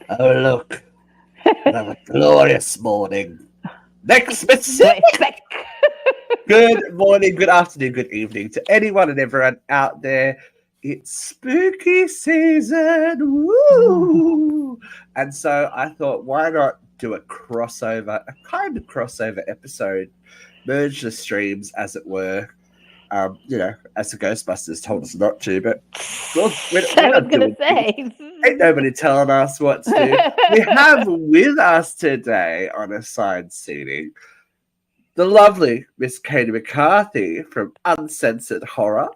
Oh, look. Another glorious morning. Next Mississippi. Good morning, good afternoon, good evening to anyone and everyone out there. It's spooky season. Woo! And so I thought, why not do a crossover, a kind of crossover episode, merge the streams, as it were. As the Ghostbusters told us not to, but we're not doing things. Ain't nobody telling us what to do. We have with us today on assigned seating the lovely Miss Katie McCarthy from Uncensored Horror,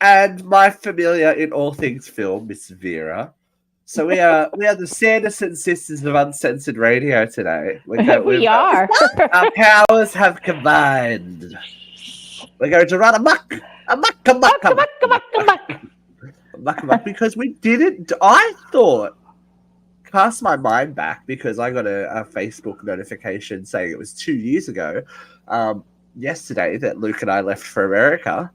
and my familiar in all things film, Miss Vera. So we are the Sanderson Sisters of Uncensored Radio today. We are. Our powers have combined. We're going to run amuck, because we didn't. I thought, cast my mind back, because I got a Facebook notification saying it was 2 years ago, yesterday, that Luke and I left for America.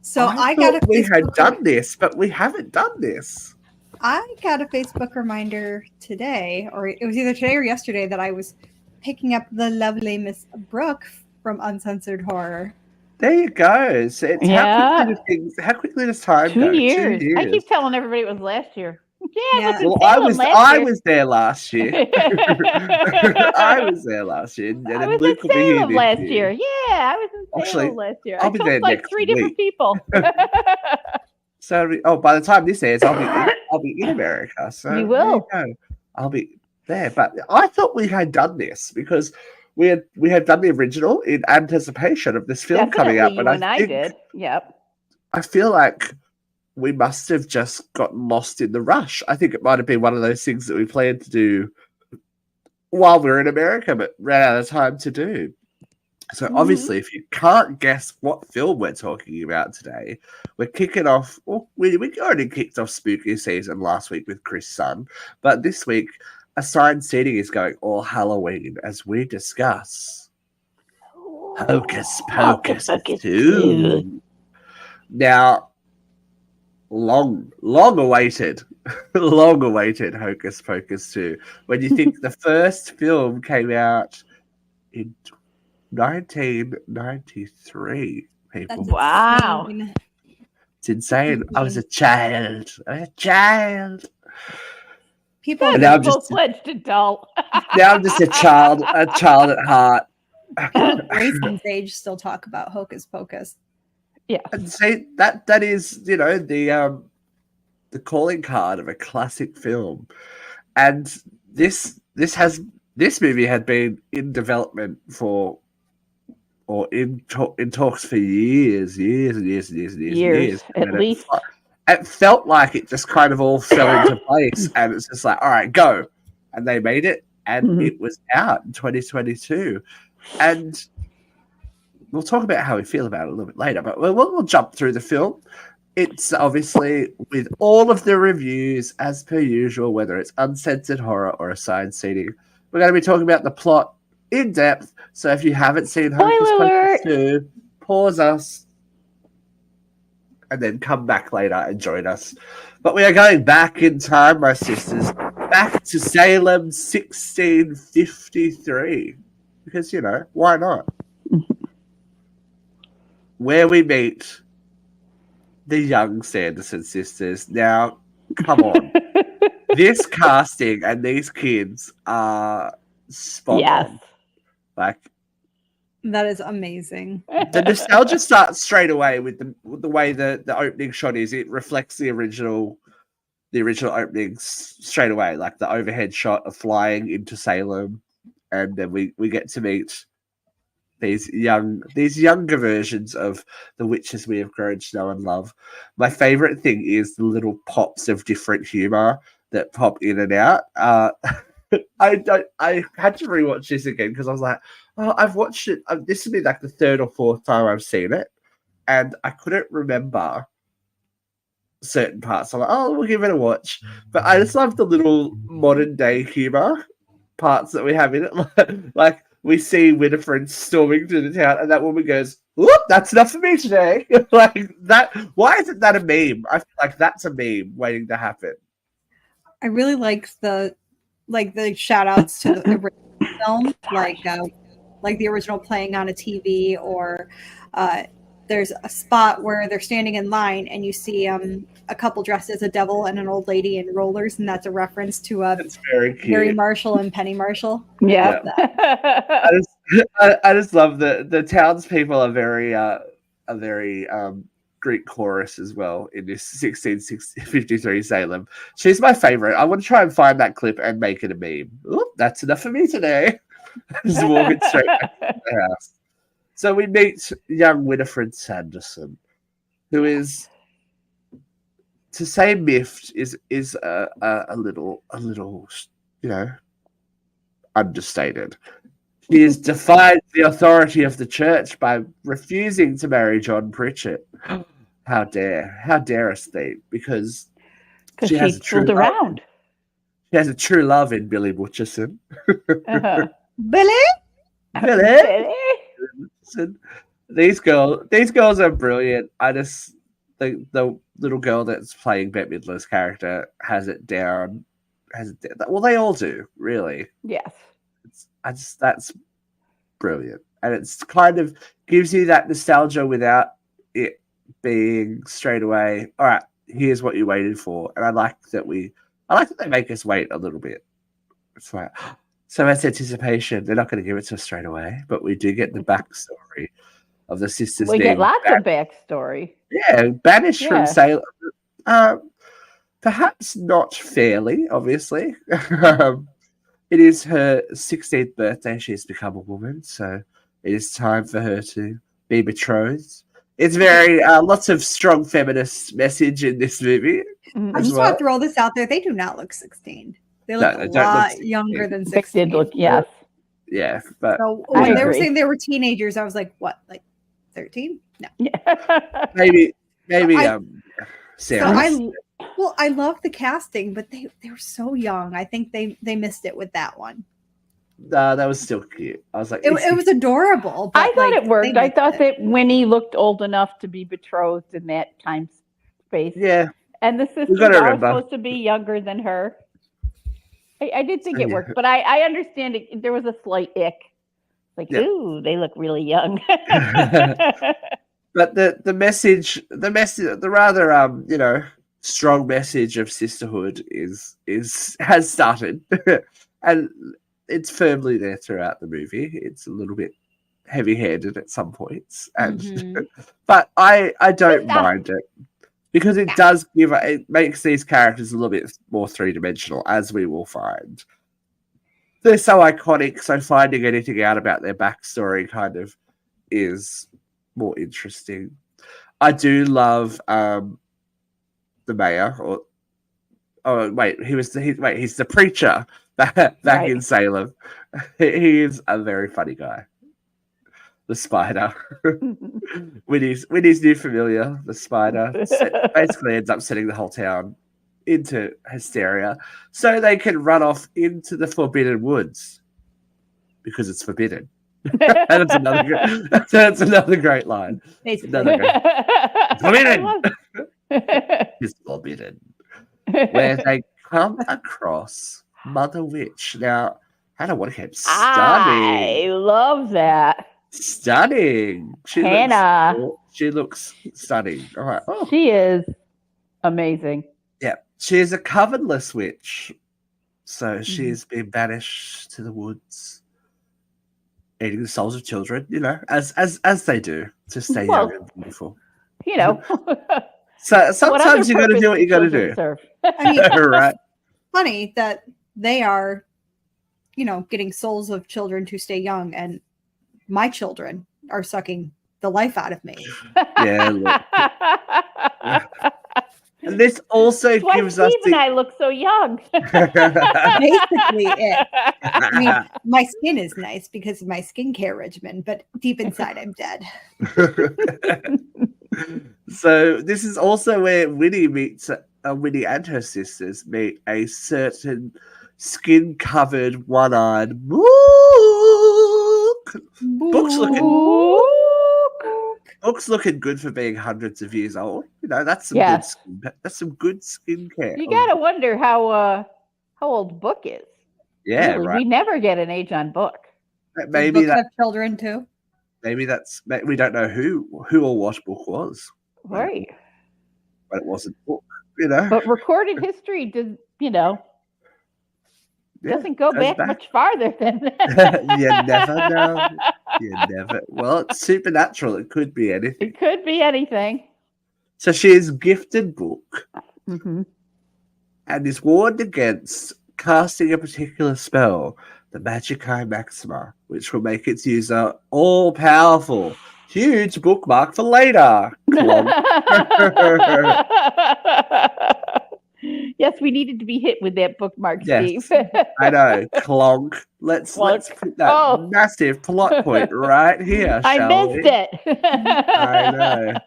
So I got we had done this, but we haven't done this. I got a Facebook reminder today, or it was either today or yesterday, that I was picking up the lovely Miss Brooke from Uncensored Horror. There you go. So it's how quickly does time go? 2 years. 2 years. I keep telling everybody it was last year. Yeah. Well, I was there last year. I was there last year. And I was in Salem last year. Yeah, I was in Salem last year. I'll be there like next 3 different people. So, by the time this airs, I'll be in America. So you will. I'll be there. But I thought we had done this because we had done the original in anticipation of this film coming out. But I did. Yep. I feel like we must have just gotten lost in the rush. I think it might have been one of those things that we planned to do while we were in America, but ran out of time to do. So obviously, if you can't guess what film we're talking about today, we're kicking off. Well, we already kicked off spooky season last week with Chris Sun, but this week, assigned seating is going all Halloween as we discuss Hocus Pocus 2. Now, long awaited Hocus Pocus 2. When you think the first film came out in 1993, people. Wow. It's insane. I was a child. People are now full-fledged adult. Now I'm just a child at heart. Racing's age still talk about Hocus Pocus. Yeah. And say that is, the calling card of a classic film. And this movie had been in development in talks for years. At least. It felt like it just kind of all fell into place, and it's just like, all right, go. And they made it, and it was out in 2022. And we'll talk about how we feel about it a little bit later, but we'll jump through the film. It's obviously with all of the reviews, as per usual, whether it's Uncensored Horror or assigned seating. We're going to be talking about the plot in depth. So if you haven't seen Hocus Pocus 2, pause us and then come back later and join us. But we are going back in time, my sisters, back to Salem 1653. Because, why not? Where we meet the young Sanderson sisters. Now, come on. This casting and these kids are spot on. Like, that is amazing. The nostalgia starts straight away with the way the opening shot is. It reflects the original openings straight away, like the overhead shot of flying into Salem, and then we get to meet these younger versions of the witches we have grown to know and love. My favorite thing is the little pops of different humor that pop in and out. I had to rewatch this again because I was like, oh, I've watched it. This will be like the third or fourth time I've seen it, and I couldn't remember certain parts. I'm like, oh, we'll give it a watch. But I just love the little modern day humor parts that we have in it. Like we see Winifred storming through the town, and that woman goes, "Whoop, that's enough for me today." Like that. Why isn't that a meme? I feel like that's a meme waiting to happen. I really liked the shout outs to the original film, like the original playing on a TV, or there's a spot where they're standing in line and you see a couple dressed as a devil and an old lady in rollers, and that's a reference to It's very cute. Mary Marshall and Penny Marshall. Yeah. I just love the townspeople are very Greek chorus as well in this 1653 Salem. She's my favorite. I want to try and find that clip and make it a meme. Oop, that's enough for me today. Just walking straight back to the house. So we meet young Winifred Sanderson, who is, to say miffed is a little understated. She has defied the authority of the church by refusing to marry John Pritchett. How darest they? Because she has a true around. She has a true love in Billy Butcherson. Billy. These girls are brilliant. I just think the little girl that's playing Bette Midler's character has it down. Well, they all do, really. Yes. That's brilliant, and it's kind of gives you that nostalgia without it being straight away. All right, here's what you waited for, and I like that they make us wait a little bit. It's like, so that's anticipation. They're not going to give it to us straight away, but we do get the backstory of the sisters. We get lots of backstory. Yeah, banished from Salem. Perhaps not fairly, obviously. It is her 16th birthday. She's become a woman, so it is time for her to be betrothed. It's very lots of strong feminist message in this movie. I just want to throw this out there. They do not look 16. They look a lot younger than 16. Yes. Yeah, but so when they were saying they were teenagers, I was like, what, like 13? No. maybe. Sarah. So I love the casting, but they were so young. I think they missed it with that one. That was still cute. I was like, it was adorable. I thought it worked. I thought that Winnie looked old enough to be betrothed in that time space. Yeah. And the sisters are supposed to be younger than her. I did think it worked, but I understand it. There was a slight ick. Like, ooh, they look really young. But the message, the rather strong message of sisterhood has started, and it's firmly there throughout the movie. It's a little bit heavy-handed at some points, and but I don't mind it because it makes these characters a little bit more three-dimensional, as we will find. They're so iconic, so finding anything out about their backstory kind of is more interesting. I do love the mayor, he's the preacher back in Salem. He is a very funny guy. The spider. Winnie's new familiar, the spider, basically ends up setting the whole town into hysteria so they can run off into the forbidden woods because it's forbidden. And that's another great line. Forbidden. It's forbidden. Where they come across Mother Witch. Now, Hannah Watercamp, stunning. I love that. Stunning. Hannah. She looks stunning. All right. Oh. She is amazing. Yeah. She is a covenless witch. So she's been banished to the woods, eating the souls of children, as they do to stay young and beautiful. So sometimes you got to do what you got to do. I mean, right? Funny that they are, getting souls of children to stay young, and my children are sucking the life out of me. Yeah. Look. And this also gives us. Steve and I look so young. Basically, it. I mean, my skin is nice because of my skincare regimen, but deep inside, I'm dead. So this is also where Winnie meets Winnie and her sisters meet a certain skin-covered, one-eyed book. Book's looking. book's looking good for being hundreds of years old. You know, that's some good skincare. You gotta wonder how old the book is. Yeah, really, right. We never get an age on book. Maybe that have children too. Maybe we don't know who or what book was. Right. But it wasn't book, you know. But recorded history doesn't go back much farther than that. You never know. Well, it's supernatural. It could be anything. It could be anything. So she is gifted book and is warned against casting a particular spell, the Magicae Maxima, which will make its user all-powerful. Huge bookmark for later. Yes, we needed to be hit with that bookmark, Steve. I know. Clonk. Let's put that massive plot point right here. I missed it. I know.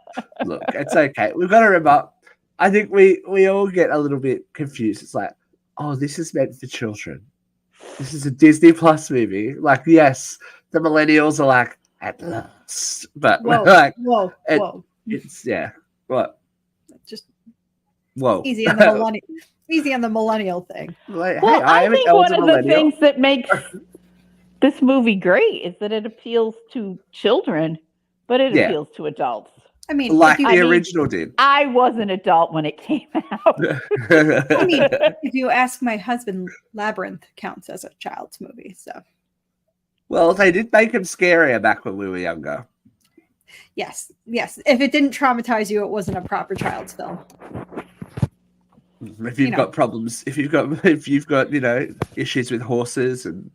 Look, it's okay. We've got to remember. I think we all get a little bit confused. It's like, oh, this is meant for children. This is a Disney Plus movie. Like, yes, the millennials are like, at last. But whoa. It's what? Just whoa. Easy on the millennial. Easy on the millennial thing. Like, well, hey, I think one of the things that makes this movie great is that it appeals to children, but it appeals to adults. I mean, like the original did. I was an adult when it came out. I mean, if you ask my husband, Labyrinth counts as a child's movie. So, well, they did make him scarier back when we were younger. Yes. If it didn't traumatize you, it wasn't a proper child's film. If you've got problems, if you've got issues with horses and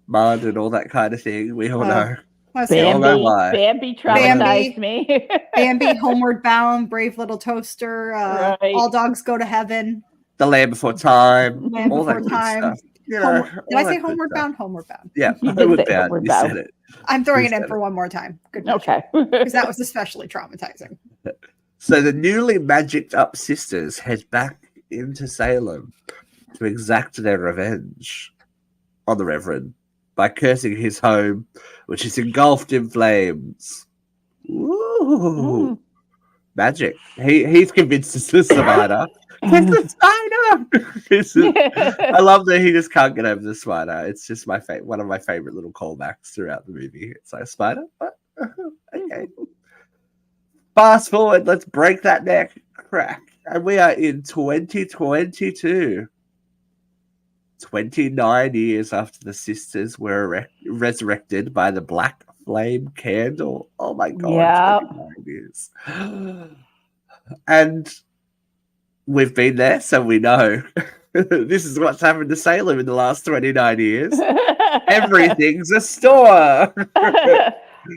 mud and all that kind of thing, we all know. Bambi traumatized me. Bambi, Homeward Bound, Brave Little Toaster, All Dogs Go to Heaven, The Land Before Time, all that stuff. Did I say Homeward Bound? Homeward Bound. Yeah, Homeward Bound. You said it. I'm throwing it in for one more time. Good. Okay. Because that was especially traumatizing. So the newly magicked up sisters head back into Salem to exact their revenge on the Reverend by cursing his home, which is engulfed in flames. Ooh. Magic. He's convinced it's the spider. It's the spider! I love that he just can't get over the spider. It's just one of my favorite little callbacks throughout the movie. It's like, spider? What? Okay. Fast forward, let's break that neck crack. And we are in 2022. 29 years after the sisters were resurrected by the black flame candle. Oh my God. Yeah. 29 years. And we've been there, so we know. This is what's happened to Salem in the last 29 years. Everything's a store.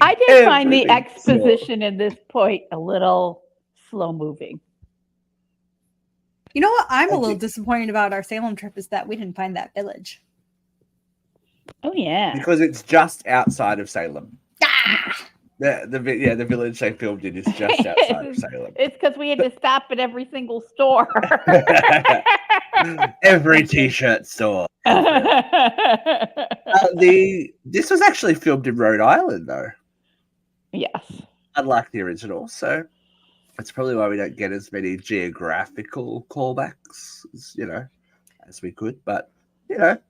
I did find the exposition in this point a little slow moving. You know what I'm a little disappointed about our Salem trip is that we didn't find that village. Oh yeah, because it's just outside of Salem. The village they filmed in is just outside of Salem. It's because we had to stop at every single store. Every t-shirt store. This was actually filmed in Rhode Island, though. Yes. Unlike the original, so that's probably why we don't get as many geographical callbacks, as we could. But the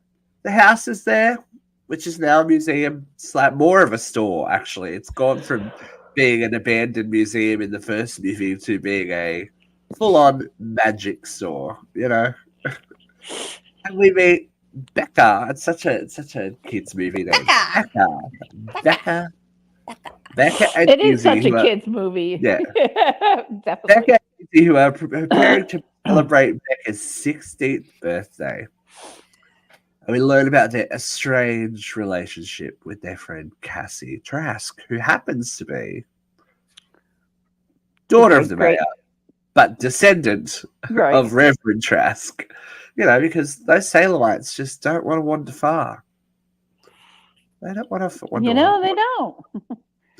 house is there, which is now a museum. It's like more of a store, actually. It's gone from being an abandoned museum in the first movie to being a full-on magic store, And we meet Becca. It's such a kids movie name. Becca. It is such a kids movie. Yeah. Definitely. Becca and Izzy, who are preparing to celebrate Becca's 16th birthday. And we learn about their estranged relationship with their friend Cassie Trask, who happens to be daughter of the mayor, but descendant of Reverend Trask. Because those Salemites just don't want to wander far. They don't want to wander. They don't.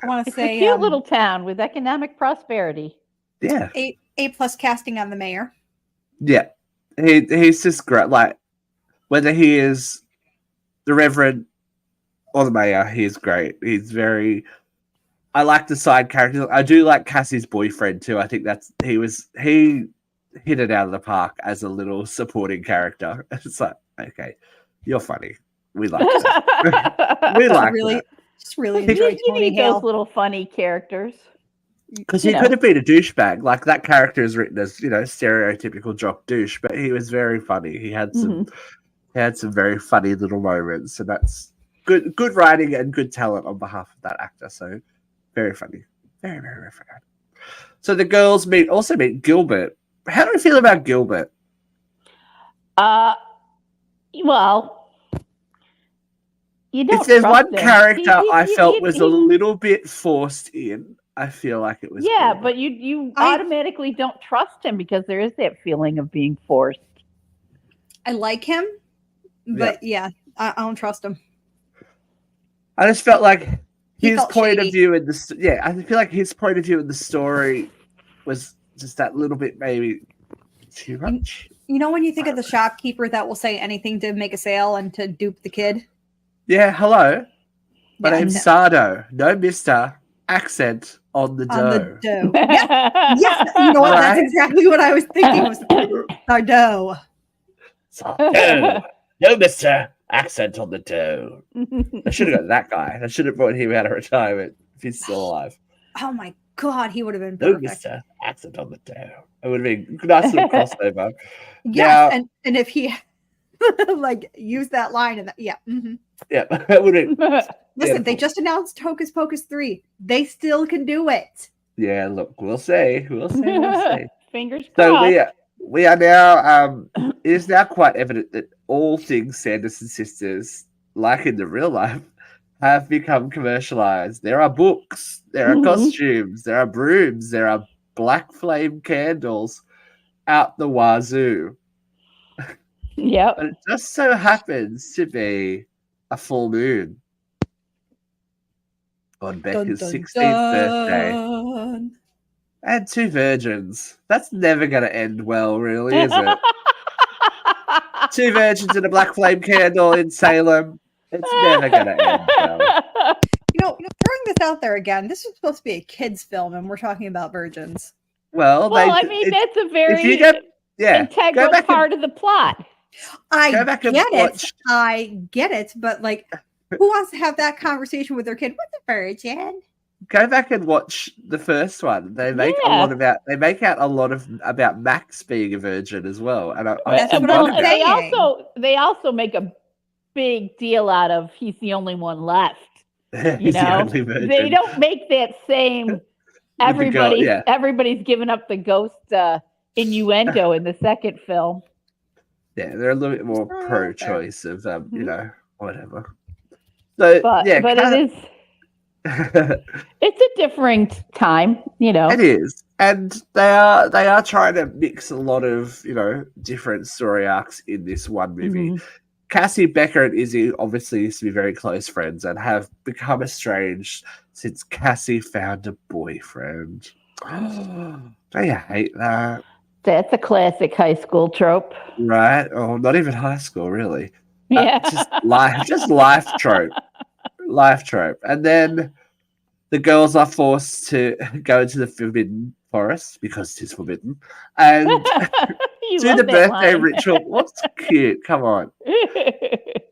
I want to say a cute little town with economic prosperity. Yeah. A+ casting on the mayor. Yeah. He's just great. Like, whether he is the Reverend or the mayor, he is great. He's very I like the side characters. I do like Cassie's boyfriend too. I think he hit it out of the park as a little supporting character. It's like, okay, you're funny. We like that. We like really, that. Just really enjoy Tony need Hale. those little funny characters. Because he could have been a douchebag. Like that character is written as, stereotypical jock douche, but he was very funny. He had some very funny little moments, and that's good writing and good talent on behalf of that actor. So very funny. Very, very, very funny. So the girls also meet Gilbert. How do you feel about Gilbert? Well, you don't. If there's one him. character I felt was a little bit forced in, I feel like it was. Yeah, Gilbert. but you automatically don't trust him because there is that feeling of being forced. I like him, but I don't trust him. I just felt like his point shady. of view in the I feel like his point of view in the story was just that little bit maybe too much. You know when you think of the shopkeeper that will say anything to make a sale and to dupe the kid? Yeah, hello. My name's Sardo. No mister. Accent on the dough. On the dough. Yes, you know what? Right? That's exactly what I was thinking was Sardo. Sardo. No mister. Accent on the dough. I should have got that guy. I should have brought him out of retirement if he's still alive. Oh my God, he would have been perfect. No mister. Accent on the dough. It would have been a nice little crossover. Yes, and if he use that line and yeah, it would have. Listen, they just announced Hocus Pocus 3. They still can do it. Yeah, look, we'll see. We'll see. Fingers crossed. So we are now. It is now quite evident that all things Sanderson Sisters, like in the real life, have become commercialized. There are books, there are costumes, there are brooms, there are black flame candles out the wazoo. Yep. But it just so happens to be a full moon on Becca's 16th birthday. And 2 virgins. That's never going to end well, really, is it? 2 virgins and a black flame candle in Salem. It's never going to end well. Throwing this out there again, this was supposed to be a kid's film, and we're talking about virgins. Well, that's a very integral part of the plot. I get it, but who wants to have that conversation with their kid? What's a virgin? Go back and watch the first one. They make out a lot about Max being a virgin as well. And they also make a big deal out of he's the only one left. They don't make that same everybody's given up the ghost innuendo in the second film. Yeah, they're a little bit more pro-choice of whatever. So, but it is. It's a different time, It is, and they are trying to mix a lot of different story arcs in this one movie. Cassie, Becca, and Izzy obviously used to be very close friends and have become estranged since Cassie found a boyfriend. Don't you hate that? That's a classic high school trope, right? Oh, not even high school, really. Yeah, just life trope. Life trope. And then the girls are forced to go into the forbidden forest because it is forbidden and do the birthday ritual. What's cute? Come on.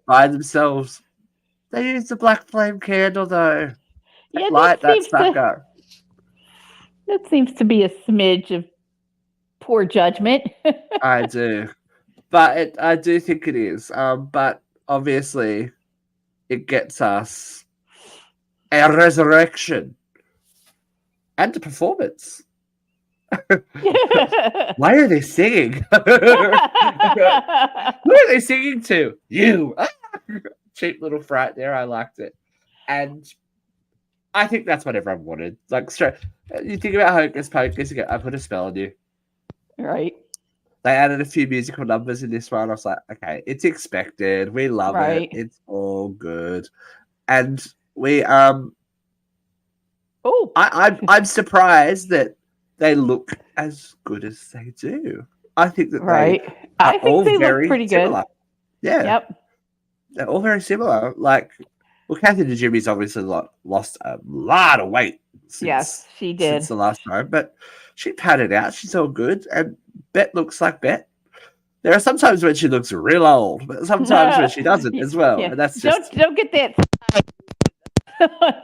By themselves. They use the black flame candle though. Yeah, light that sucker. That seems to be a smidge of poor judgment. I do. But I do think it is. But obviously it gets us a resurrection and a performance. Why are they singing? Who are they singing to? You. Cheap little fright there. I liked it. And I think that's what everyone wanted. Straight. You think about Hocus Pocus, you go, I put a spell on you. Right. They added a few musical numbers in this one. I was like, okay, it's expected. We love it. It's all good. And we I'm surprised that they look as good as they do. I think that they look pretty similar. good. Yeah. Yep. They're all very similar. Like Well, Kathy Najimmy's obviously lost a lot of weight yes, she did since the last time, but she padded out. She's all good, and Bet looks like Bet. There are sometimes when she looks real old, but sometimes when she doesn't as well, and that's just don't get that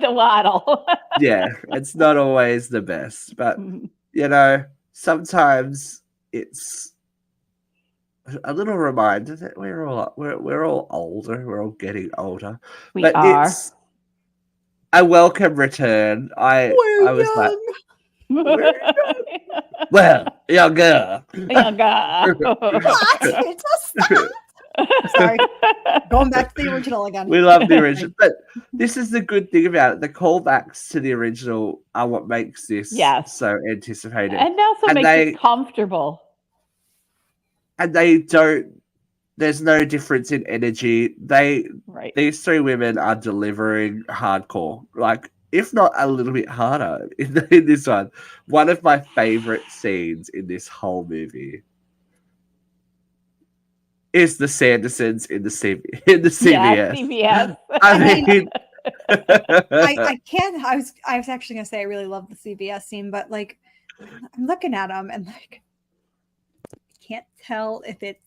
the waddle. Yeah, it's not always the best, but sometimes it's a little reminder that we're all older. We're all getting older. It's a welcome return. I was young. Well, younger. Sorry, going back to the original again. We love the original, but this is the good thing about it. The callbacks to the original are what makes this so anticipated, and also makes it comfortable. And they don't. There's no difference in energy. These three women are delivering hardcore, like if not a little bit harder in this one. One of my favorite scenes in this whole movie is the Sandersons in the CVS. Yeah, CVS. I mean, I can't. I was actually gonna say I really love the CVS scene, but like I'm looking at them and like I can't tell if it's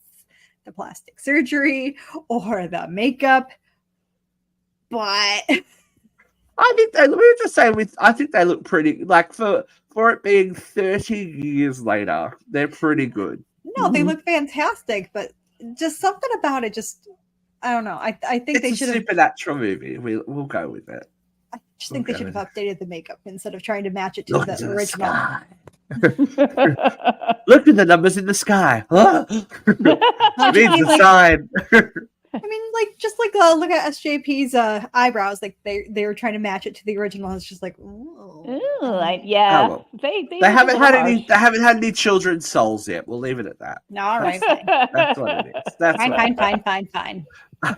the plastic surgery or the makeup, but I think they look pretty, like for it being 30 years later, they're pretty good. No, they look fantastic, but just something about it, just I don't know. I think they should have. It's a supernatural movie. We'll go with it. I just think they should have updated the makeup instead of trying to match it to the original. Look at the numbers in the sky. Huh? Reads the sign. I mean, like just like look at SJP's eyebrows. Like they were trying to match it to the original. It's just like, yeah. Oh, well. They haven't had any children's souls yet. We'll leave it at that. No, all right. That's what it is. That's fine.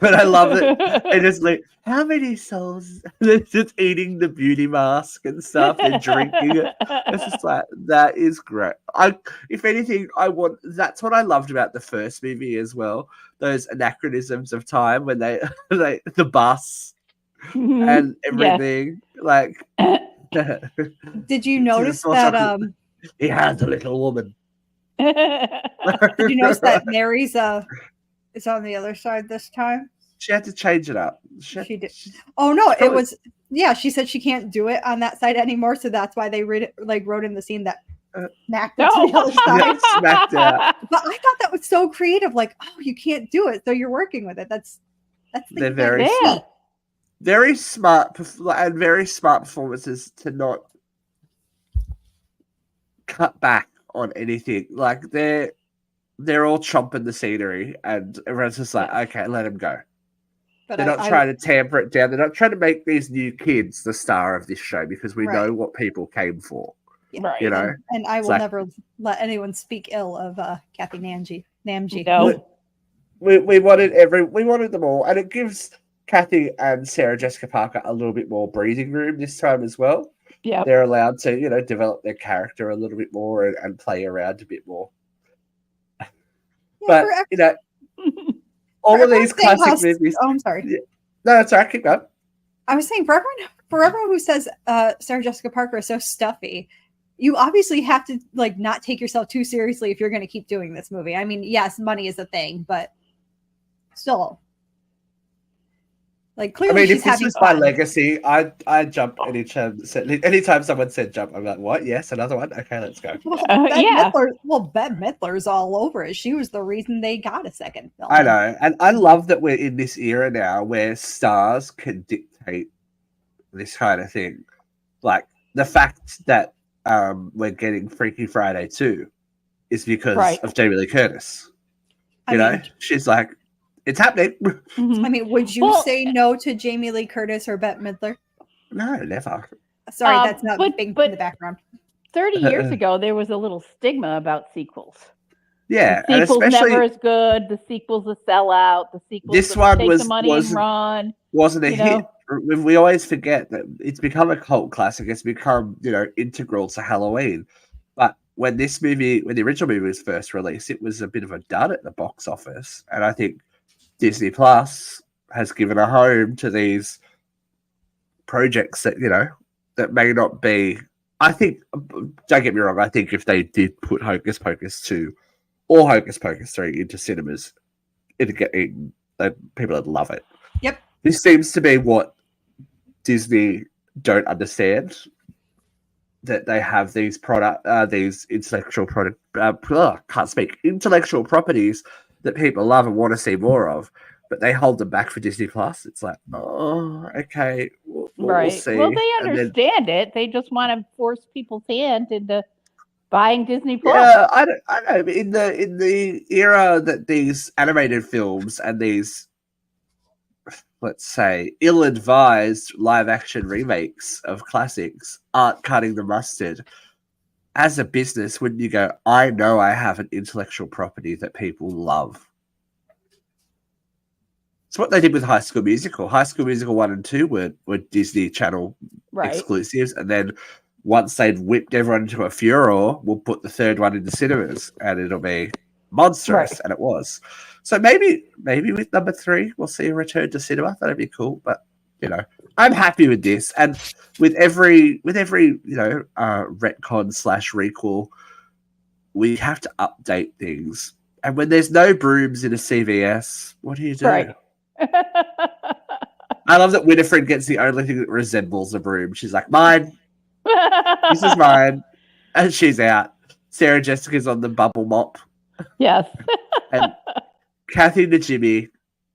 But I love it. And just like, how many souls? They're just eating the beauty mask and stuff and drinking it. It's just like, that is great. If anything, that's what I loved about the first movie as well. Those anachronisms of time when they the bus and everything. Like, did you notice that he has a little woman? Did you notice that Mary's is on the other side this time? She had to change it up. She did. Oh no, it was she said she can't do it on that side anymore, so that's why they wrote in the scene that smacked it to the other side. Smacked out. But I thought that was so creative. Like, oh, you can't do it, so you're working with it. They're very smart. Very smart and very smart performances to not cut back on anything. Like they're all chomping the scenery, and everyone's just like, okay, let them go. But they're not trying to tamper it down. They're not trying to make these new kids the star of this show because we know what people came for. Right. You know, and I will never let anyone speak ill of Kathy Namji. No. We wanted them all, and it gives Kathy and Sarah Jessica Parker a little bit more breathing room this time as well. Yeah, they're allowed to develop their character a little bit more and play around a bit more. But all of these classic movies. Oh, I'm sorry. Yeah. No, it's all right. Keep going. I was saying for everyone who says Sarah Jessica Parker is so stuffy, you obviously have to like not take yourself too seriously if you're going to keep doing this movie. I mean, yes, money is a thing, but still, like clearly, I mean, if this was my legacy, I'd jump anytime someone said jump. I'm like, what? Yes, another one. Okay, let's go. Bette Midler's all over it. She was the reason they got a second film. I know, and I love that we're in this era now where stars can dictate this kind of thing. Like the fact that we're getting Freaky Friday 2 is because of Jamie Lee Curtis. You know, she's like, it's happening. I mean, would you say no to Jamie Lee Curtis or Bette Midler? No, never. Sorry, that's not big in the background. 30 years ago, there was a little stigma about sequels. Yeah, the sequels never as good. The sequels a sellout. The sequels this one take the money and run. Wasn't a hit. We always forget that it's become a cult classic. It's become integral to Halloween. But when the original movie was first released, it was a bit of a dud at the box office, and I think Disney Plus has given a home to these projects that, that may not be. I think, don't get me wrong, I think if they did put Hocus Pocus 2 or Hocus Pocus 3 into cinemas, it'd get eaten. People would love it. Yep. This seems to be what Disney don't understand, that they have these intellectual intellectual properties that people love and want to see more of, but they hold them back for Disney Plus. It's like, oh, okay, we'll see. Well, they understand it. They just want to force people's hand into buying Disney Plus. Yeah, I don't know. In the era that these animated films and these, let's say, ill-advised live-action remakes of classics aren't cutting the mustard, as a business, wouldn't you go, I know I have an intellectual property that people love? It's what they did with High School Musical. High School Musical 1 and 2 were Disney Channel exclusives, and then once they'd whipped everyone into a furor, we'll put the third one into cinemas, and it'll be monstrous, and it was. So maybe with number 3, we'll see a return to cinema. That'd be cool. But I'm happy with this, and with every retcon / recall, we have to update things. And when there's no brooms in a CVS, what do you do? Right. I love that Winifred gets the only thing that resembles a broom. She's like, mine. This is mine. And she's out. Sarah Jessica's on the bubble mop. Yes. And Kathy Najimy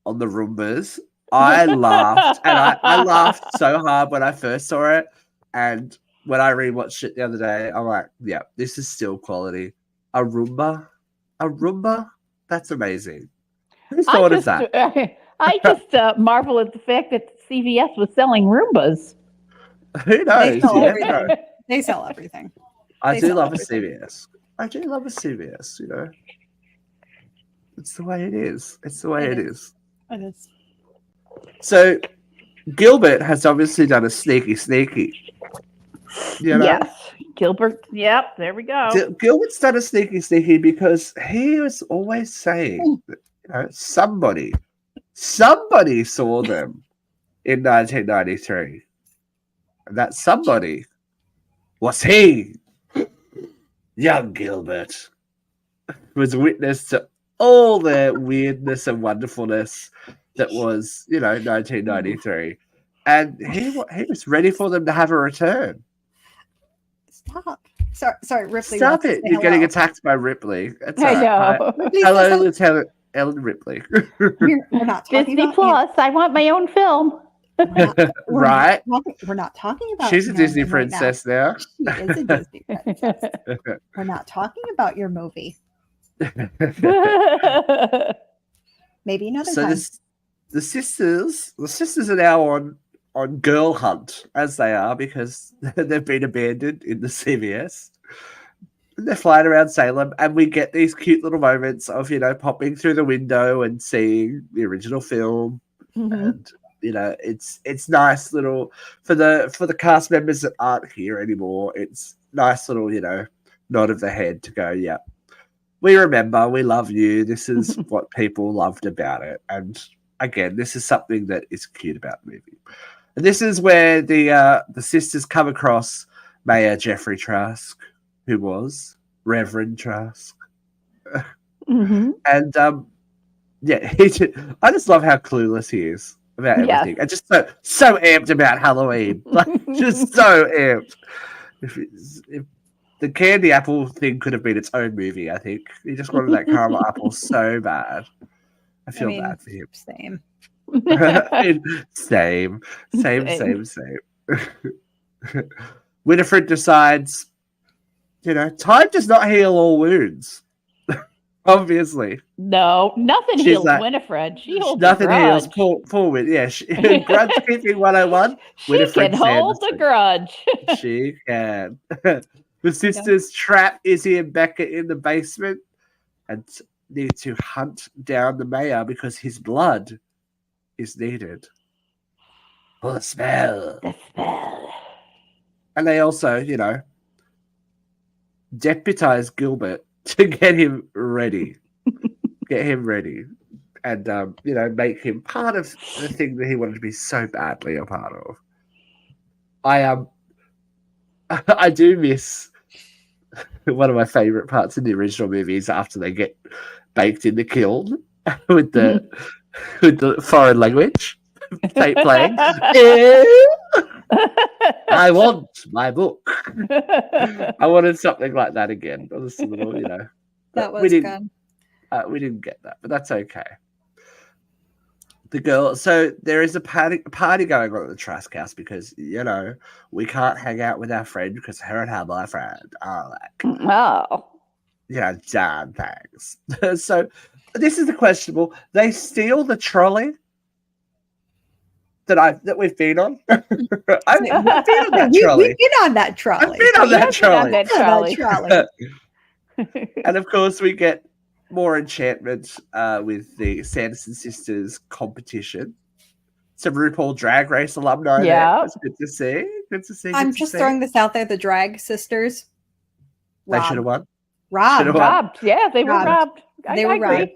on the Roombas. I laughed. And I laughed so hard when I first saw it. And when I rewatched it the other day, I'm like, yeah, this is still quality. A Roomba? That's amazing. Who thought of that? I just marvel at the fact that CVS was selling Roombas. Who knows? They sell everything. I do love a CVS. It's the way it is. It is. So Gilbert has obviously done a sneaky. Yes. Gilbert. Yep. There we go. Gilbert's done a sneaky because he was always saying that, somebody saw them in 1993. And that somebody was he. Young Gilbert was witness to all the weirdness and wonderfulness that was, 1993. And he was ready for them to have a return. Stop. Sorry, Ripley. Stop it. You're getting attacked by Ripley. I know. Hello, Lieutenant Ellen Ripley. We're not talking Disney about Plus. I want my own film. Right? We're not talking about. She's a Disney princess now. She is a Disney princess. We're not talking about your movie. Maybe another time. The sisters are now on girl hunt, as they are, because they've been abandoned in the CVS. And they're flying around Salem, and we get these cute little moments of, popping through the window and seeing the original film. Mm-hmm. And it's nice little for the cast members that aren't here anymore. It's nice little, nod of the head to go, yeah, we remember, we love you. This is what people loved about it. And again, this is something that is cute about the movie. And this is where the sisters come across Mayor Jeffrey Trask, who was Reverend Trask. Mm-hmm. And I just love how clueless he is about everything. And just so amped about Halloween. Like, just so amped. If the candy apple thing could have been its own movie, I think. He just wanted that caramel apple so bad. I feel bad for him. Same. Same. Winifred decides, time does not heal all wounds. Obviously. No, nothing heals Winifred. She holds nothing heals forward. Yeah, grudge keeping 101. Winifred can hold the grudge. She can. The sisters trap Izzy and Becca in the basement and need to hunt down the mayor because his blood is needed. For the spell. And they also, deputize Gilbert to get him ready. And, make him part of the thing that he wanted to be so badly a part of. I do miss one of my favorite parts in the original movies after they get baked in the kiln with the foreign language tape playing. I want my book. I wanted something like that again. Just a little, That was good. We didn't get that, but that's okay. The girl. So there is a party going on at the Trask house because we can't hang out with our friend because her and her boyfriend are damn things. So this is the questionable. They steal the trolley that we've been on. I've been on that trolley. We've been on that trolley. I've been on that trolley. And of course, we get more enchantment with the Sanderson Sisters competition. Some RuPaul Drag Race alumni. Yeah, it's good to see. I'm just throwing this out there: the Drag Sisters. They should have won. Robbed. Yeah, they were robbed. They were robbed.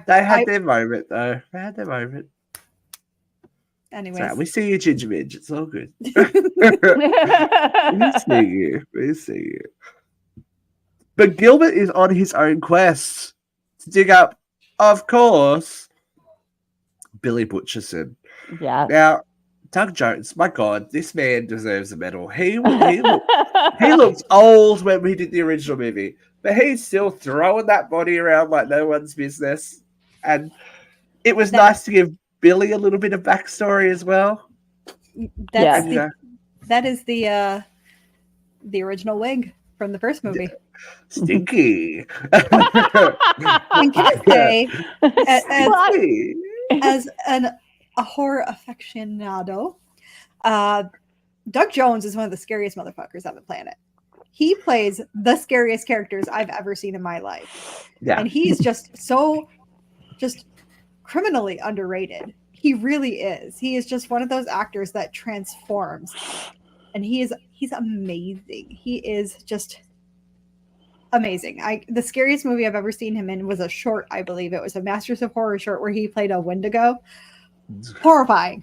They had their moment, though. They had their moment. Anyways, right, we see you, Ginger Midge. It's all good. We see you. But Gilbert is on his own quest to dig up, of course, Billy Butcherson. Yeah. Now, Doug Jones, my God, this man deserves a medal. He looked old when we did the original movie, but he's still throwing that body around like no one's business. And it was nice to give Billy a little bit of backstory as well. That is the original wig from the first movie. Stinky. And can I say, as a horror aficionado, Doug Jones is one of the scariest motherfuckers on the planet. He plays the scariest characters I've ever seen in my life. Yeah. And he's just criminally underrated. He really is. He is just one of those actors that transforms. And he's amazing. He is just amazing. The scariest movie I've ever seen him in was a short, I believe. It was a Masters of Horror short where he played a Wendigo. Horrifying.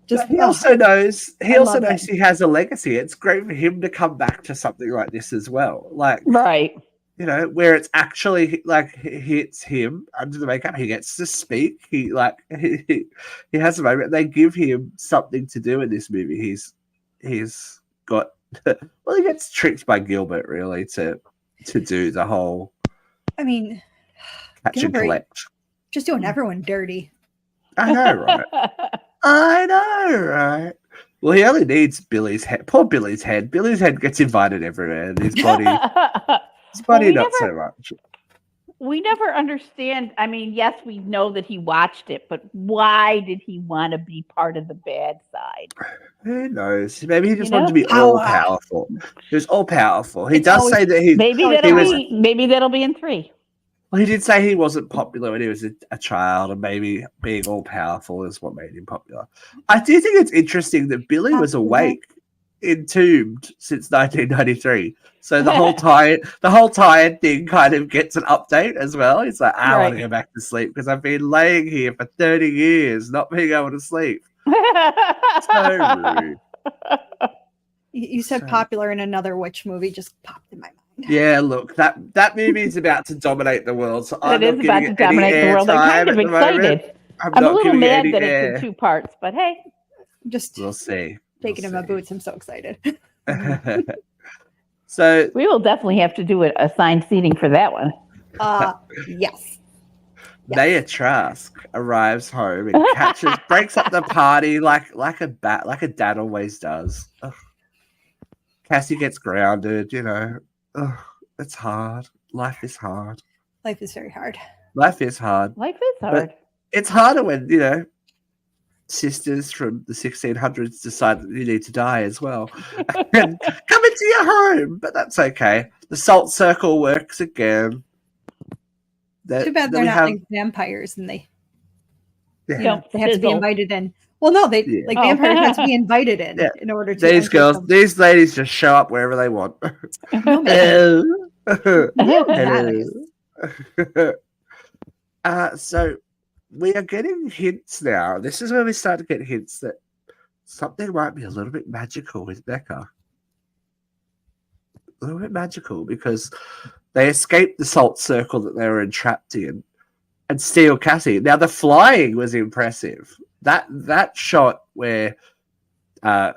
Just he also knows he has a legacy. It's great for him to come back to something like this as well. Like, right. Where it's actually like hits him under the makeup. He gets to speak. He has a moment. They give him something to do in this movie. He's got he gets tricked by Gilbert really to do the whole. I mean, catch Gilbert, and collect. Just doing everyone dirty. I know, right? Well, he only needs Billy's head. Poor Billy's head. Billy's head gets invited everywhere, and his body. Not so much. We never understand. I mean, yes, we know that he watched it, but why did he want to be part of the bad side? Who knows? Maybe he just wanted to be all powerful. He was all powerful. He does say that he. Maybe that'll be in 3. Well, he did say he wasn't popular when he was a child, and maybe being all powerful is what made him popular. I do think it's interesting that Billy was awake, entombed since 1993. So the whole tired thing kind of gets an update as well. It's like, I want to go back to sleep because I've been laying here for 30 years, not being able to sleep. So rude. You said popular in another witch movie, just popped in my mind. Yeah, look, that movie is about to dominate the world. So I'm not about to dominate the world. I'm kind of excited. I'm a little mad that it's in 2 parts, but hey, we'll see. Taking in my boots, I'm so excited. So we will definitely have to do assigned seating for that one. Yes. Naya Trask arrives home and breaks up the party like a bat, like a dad always does. Ugh. Cassie gets grounded, Ugh, it's hard. Life is hard. Life is very hard. Life is hard. But it's harder when, sisters from the 1600s decide that you need to die as well. And come into your home, but that's okay. The salt circle works again. Too bad they're not like vampires and they have to be invited in. Well, no, vampires have to be invited in order to. These ladies just show up wherever they want. So we are getting hints now. This is where we start to get hints that something might be a little bit magical with Becca. A little bit magical because they escaped the salt circle that they were entrapped in and steal Cassie. Now, the flying was impressive. That shot where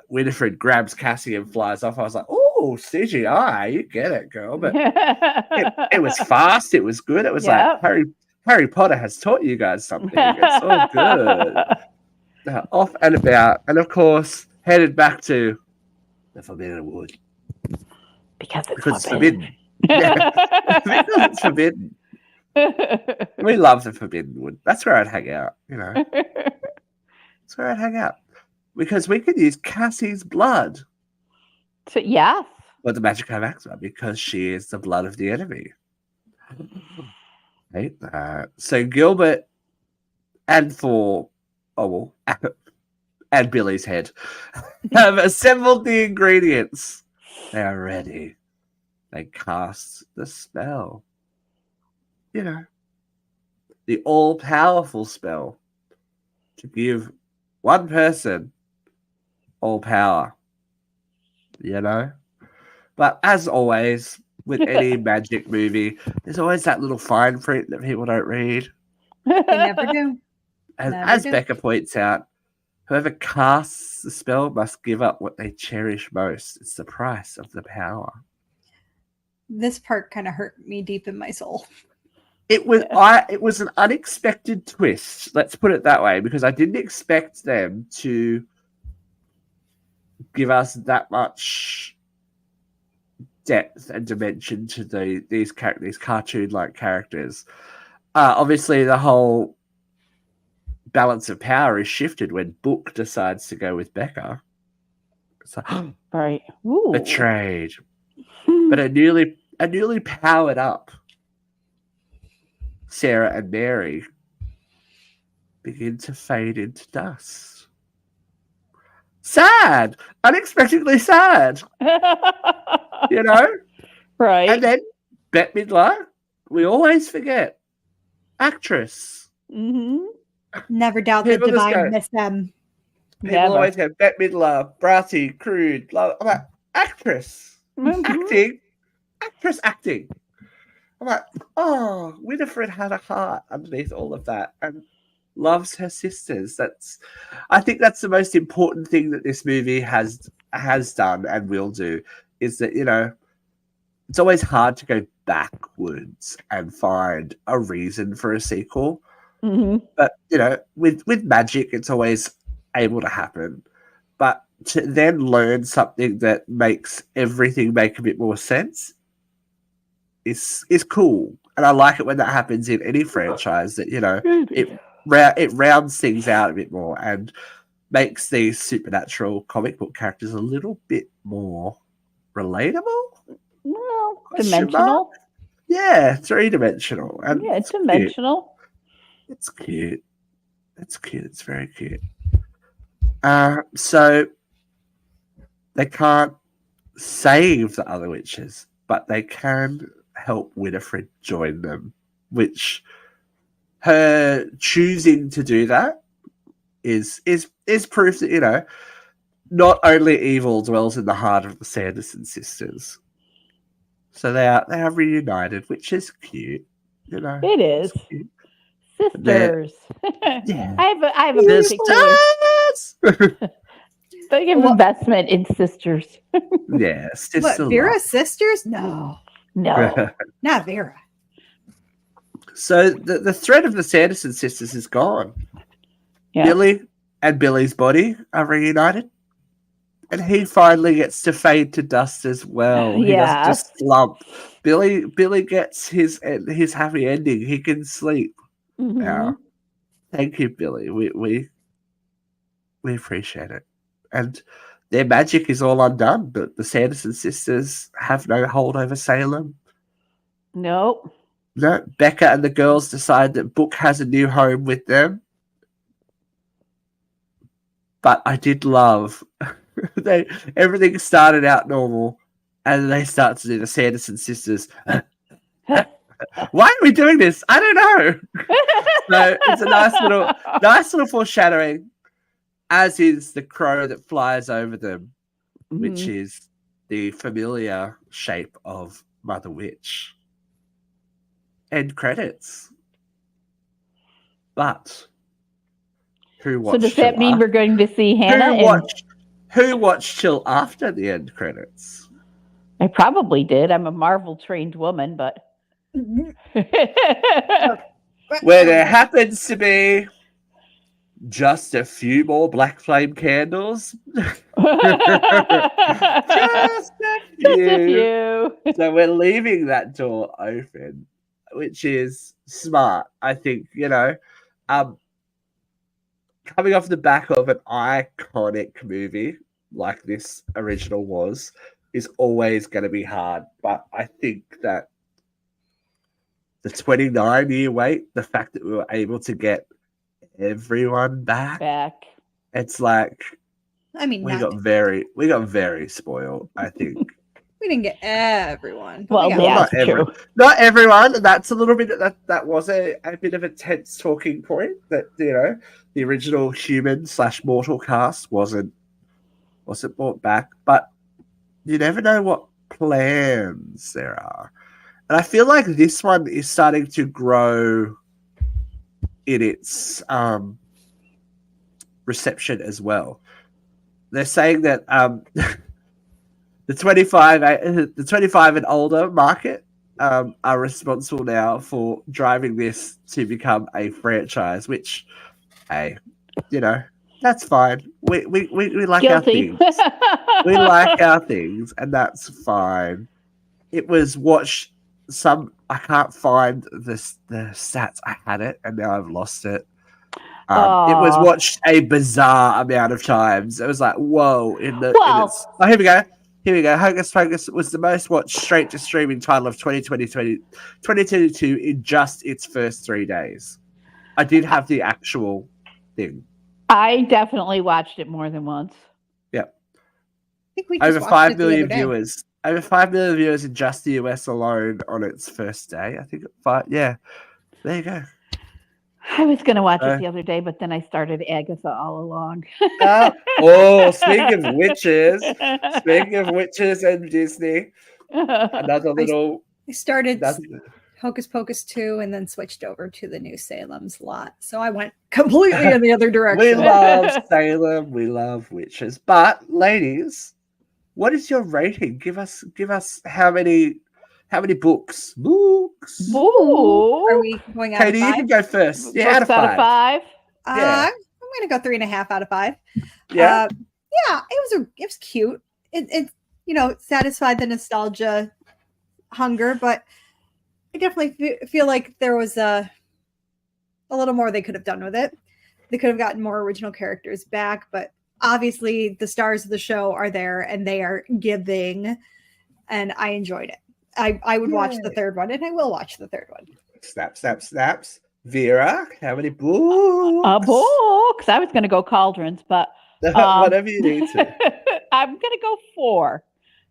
Winifred grabs Cassie and flies off, I was like, oh, CGI, you get it, girl. But it was fast. It was good. It was like Harry Potter has taught you guys something. It's all good. Off and about. And, of course, headed back to the Forbidden Wood. Because it's forbidden. Yeah. Because it's forbidden. We love the Forbidden Wood. That's where I'd hang out, you know. That's where I'd hang out. Because we could use Cassie's blood. Yes. But the Magica Maxima, because she is the blood of the enemy. Right? So Gilbert and and Billy's head have assembled the ingredients. They are ready. They cast the spell. You know, the all-powerful spell to give one person all power. You know? But as always, with any magic movie, there's always that little fine print that people don't read. They never do. And as Becca points out, whoever casts the spell must give up what they cherish most. It's the price of the power. This part kind of hurt me deep in my soul. It was an unexpected twist. Let's put it that way, because I didn't expect them to give us that much depth and dimension to these cartoon-like characters. Obviously, the whole balance of power is shifted when Book decides to go with Becca. So, right. Ooh. Betrayed. But a newly powered up Sarah and Mary begin to fade into dust. Sad! Unexpectedly sad! You know? Right. And then Bette Midler, we always forget. Actress. Mm-hmm. Never doubt the divine miss them. People always go, Bette Midler, bratty, crude, blah, blah. I'm like, actress. Acting. Actress acting. I'm like, oh, Winifred had a heart underneath all of that and loves her sisters. I think that's the most important thing that this movie has done and will do, is that, you know, it's always hard to go backwards and find a reason for a sequel. Mm-hmm. But, you know, with magic, it's always able to happen. But to then learn something that makes everything make a bit more sense is cool. And I like it when that happens in any franchise, that, you know, it rounds things out a bit more and makes these supernatural comic book characters a little bit more relatable. Well, dimensional. Yeah, three-dimensional. And yeah, it's dimensional. Cute. It's cute. It's cute. It's very cute. So they can't save the other witches, but they can help Winifred join them, which her choosing to do that is proof that, you know, not only evil dwells in the heart of the Sanderson sisters. So they are reunited, which is cute. You know, it is. Sisters. Yeah. I have a particular big investment in sisters. Yeah, sisters. What, Vera's sisters? No, not Vera. So the thread of the Sanderson sisters is gone. Yeah. Billy and Billy's body are reunited, and he finally gets to fade to dust as well. He doesn't just slump. Billy gets his happy ending. He can sleep now. Thank you, Billy. We appreciate it. And their magic is all undone, but the Sanderson sisters have no hold over Salem. Nope. No, Becca and the girls decide that Book has a new home with them. But I did love everything started out normal, and they start to do the Sanderson sisters. Why are we doing this? I don't know. So it's a nice little foreshadowing as is the crow that flies over them, Mm-hmm. which is the familiar shape of Mother Witch. End credits. But who watched? So does that mean we're going to see Hannah? Who watched till after the end credits? I probably did. I'm a Marvel trained woman, but where there happens to be just a few more black flame candles. Just a few. So we're leaving that door open, which is smart. I think, coming off the back of an iconic movie like this original was, is always going to be hard. But I think that the 29-year wait, the fact that we were able to get everyone back. It's like, I mean, we got very spoiled, I think. We didn't get everyone. Well, not everyone. That's a little bit. That was a bit of a tense talking point. That the original human/mortal cast wasn't brought back. But you never know what plans there are, and I feel like this one is starting to grow in its reception as well. They're saying that the 25 and older market are responsible now for driving this to become a franchise, which, hey, that's fine. We like our things. We like our things, and that's fine. It was watched I can't find the stats. I had it, and now I've lost it. It was watched a bizarre amount of times. It was like, whoa. Here we go. Hocus Pocus was the most watched straight-to-streaming title of 2022 in just its first 3 days. I did have the actual thing. I definitely watched it more than once. Yeah. I think we over 5 million viewers. Over 5 million viewers in just the US alone on its first day. I think 5. Yeah. There you go. I was going to watch it the other day, but then I started Agatha all along. Speaking of witches and Disney, another little... I started Hocus Pocus 2 and then switched over to the new Salem's lot. So I went completely in the other direction. We love Salem. We love witches. But, ladies, what is your rating? Give us how many books? Books. Ooh. Are we going out Katie, of 5? you can go first. Yeah, out of 5. I'm going to go 3.5 out of 5. Yeah. It was cute. It satisfied the nostalgia hunger, but I definitely feel like there was a little more they could have done with it. They could have gotten more original characters back, but obviously the stars of the show are there and they are giving, and I enjoyed it. I would watch the third one, and I will watch the third one. Snaps. Vera, how many books? Books. I was going to go cauldrons, but whatever you need to. I'm going to go 4.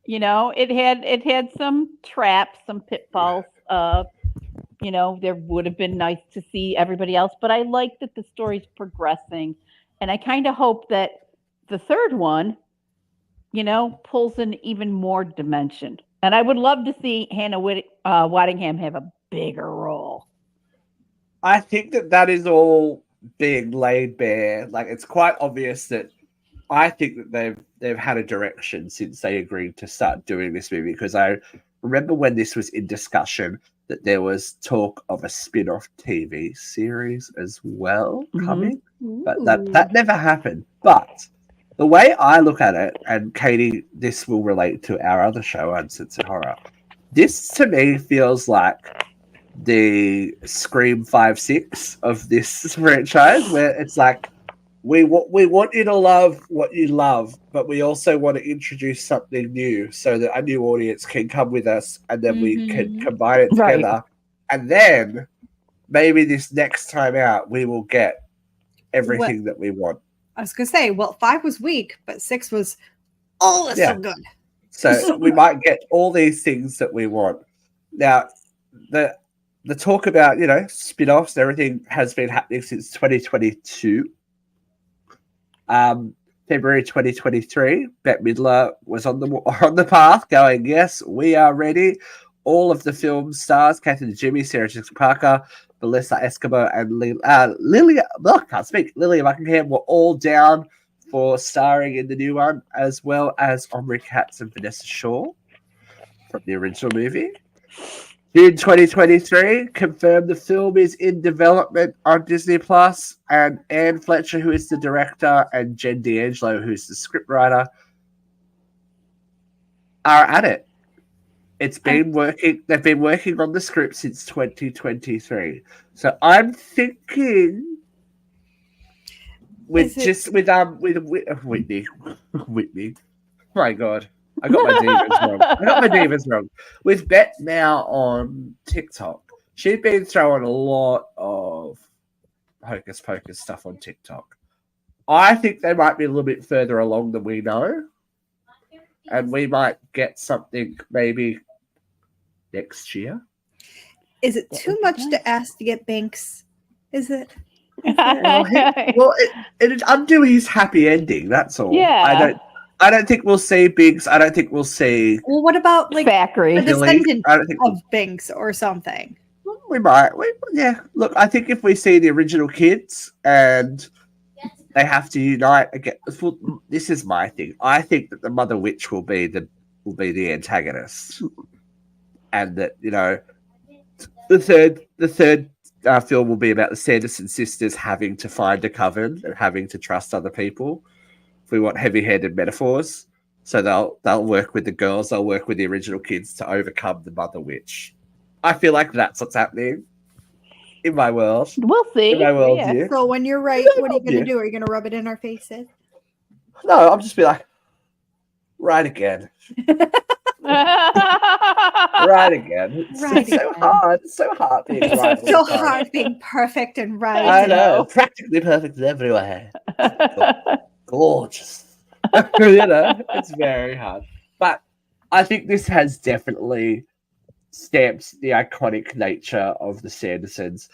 It had some traps, some pitfalls. There would have been nice to see everybody else, but I like that the story's progressing, and I kind of hope that the third one, pulls in even more dimension. And I would love to see Hannah Waddingham have a bigger role. I think that is all being laid bare. Like, it's quite obvious that I think that they've had a direction since they agreed to start doing this movie. Because I remember when this was in discussion that there was talk of a spin-off TV series as well coming, but that never happened. But the way I look at it, and Katie, this will relate to our other show, Uncensored Horror. This to me feels like the Scream 5-6 of this franchise, where it's like we want you to love what you love, but we also want to introduce something new so that a new audience can come with us, and then we can combine it together. Right. And then maybe this next time out, we will get everything that we want. I was going to say, 5 was weak, but 6 was so good. So we might get all these things that we want. Now, the talk about, spin-offs and everything has been happening since 2022. February 2023, Bette Midler was on the path, going, "Yes, we are ready." All of the film stars, Kathy Najimy, Sarah Jessica Parker, Melissa Escobar, and Lilia Buckingham were all down for starring in the new one, as well as Omri Katz and Vanessa Shaw from the original movie. June 2023, confirmed the film is in development on Disney Plus, and Anne Fletcher, who is the director, and Jen D'Angelo, who's the scriptwriter, are at it. It's been working. They've been working on the script since 2023. So I'm thinking with Whitney. My God, I got my divas wrong. With Bette now on TikTok, she's been throwing a lot of Hocus Pocus stuff on TikTok. I think they might be a little bit further along than we know, and we might get something maybe next year. Is it too much to ask to get Banks? Is it? It'd undo his happy ending. That's all. Yeah. I don't think we'll see Biggs. I don't think we'll see. Well, what about like Thackeray? a descendant of Banks or something? We might. Yeah. Look, I think if we see the original kids and they have to unite again, this is my thing. I think that the Mother Witch will be the antagonist, and that the third film will be about the Sanderson sisters having to find a coven and having to trust other people. If we want heavy-handed metaphors, so they'll work with the girls, they'll work with the original kids to overcome the Mother Witch. I feel like that's what's happening in my world. We'll see. In my worldview. So when you're right, what are you going to do? Are you going to rub it in our faces? No, I'll just be like, right again. Right again. It's so hard. It's so hard being right. It's so hard being perfect and right. I know. Practically perfect everywhere. Gorgeous. It's very hard. But I think this has definitely stamped the iconic nature of the Sandersons.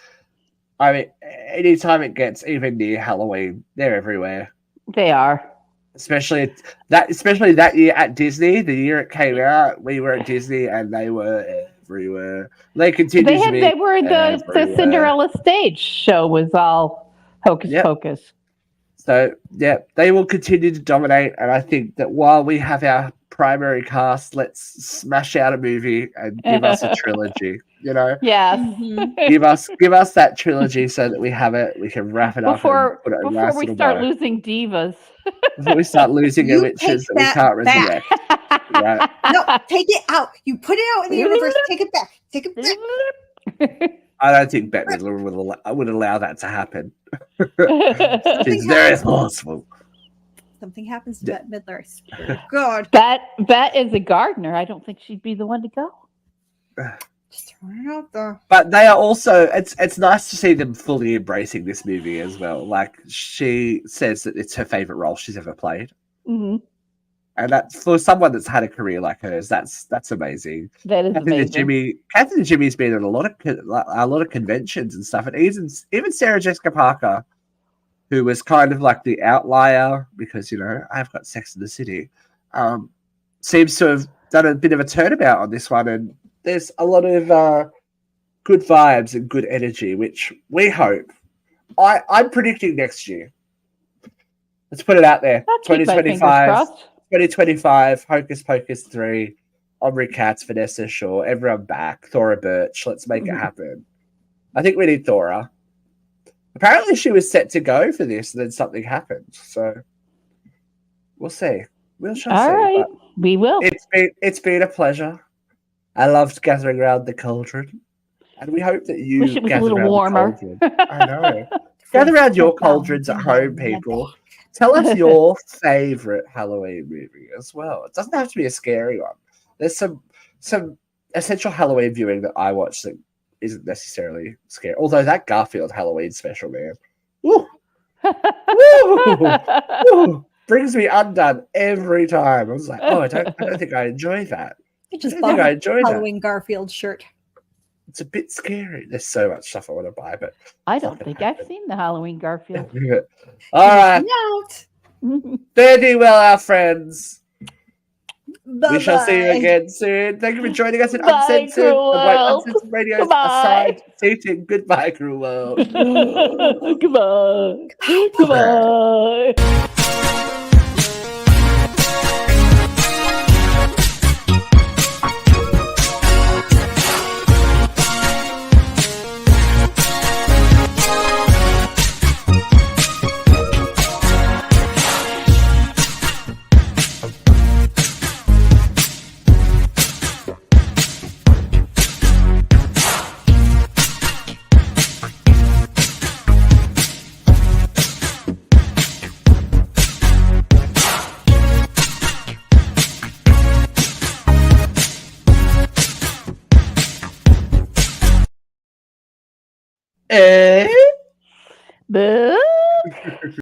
I mean, anytime it gets even near Halloween, they're everywhere. They are. Especially that year at Disney, the year it came out, we were at Disney and they were everywhere. They continued to be They were the Cinderella stage show was all Hocus Pocus. So yeah, they will continue to dominate, and I think that while we have our primary cast, let's smash out a movie and give us a trilogy. Yeah. Mm-hmm. Give us that trilogy so that we have it. We can wrap it up before we start losing divas. Before we start losing witches that we can't resurrect. Right? No, take it out. You put it out in the universe. Take it back. Take it back. I don't think Bette Midler would allow that to happen. It's very possible. Something happens to Bette Midler. God. Bette is a gardener. I don't think she'd be the one to go. Just throwing it out there. But they are also. It's nice to see them fully embracing this movie as well. Like, she says that it's her favorite role she's ever played. Mm-hmm. And that's for someone that's had a career like hers. That's amazing. That is amazing. Kathy Najimmy's been at a lot of conventions and stuff, and even Sarah Jessica Parker, who was kind of like the outlier because I've got Sex in the City, seems to have done a bit of a turnabout on this one, and there's a lot of good vibes and good energy, which we hope. I'm predicting next year. Let's put it out there. 2025. 2025, Hocus Pocus 3, Omri Katz, Vanessa Shaw, everyone back, Thora Birch. Let's make it happen. I think we need Thora. Apparently she was set to go for this, and then something happened. So we'll see. We shall see. All right, we will. It's been a pleasure. I loved gathering around the cauldron, and we hope that you wish it was a little warmer. I know. Gather around your cauldrons at home, people. Tell us your favorite Halloween movie as well. It doesn't have to be a scary one. There's some essential Halloween viewing that I watch that isn't necessarily scary. Although that Garfield Halloween special, man, woo, woo, brings me undone every time. I was like, I don't think I enjoy that. I just bought a Halloween Garfield shirt. It's a bit scary. There's so much stuff I want to buy, but I don't think I've seen the Halloween Garfield. All right. Fare thee well, our friends. Bye-bye. We shall see you again soon. Thank you for joining us in Bye, Uncensored. cruel world. Uncensored Radio's Goodbye. aside seating. Goodbye, cruel world. Goodbye. Goodbye. Eh? Boo.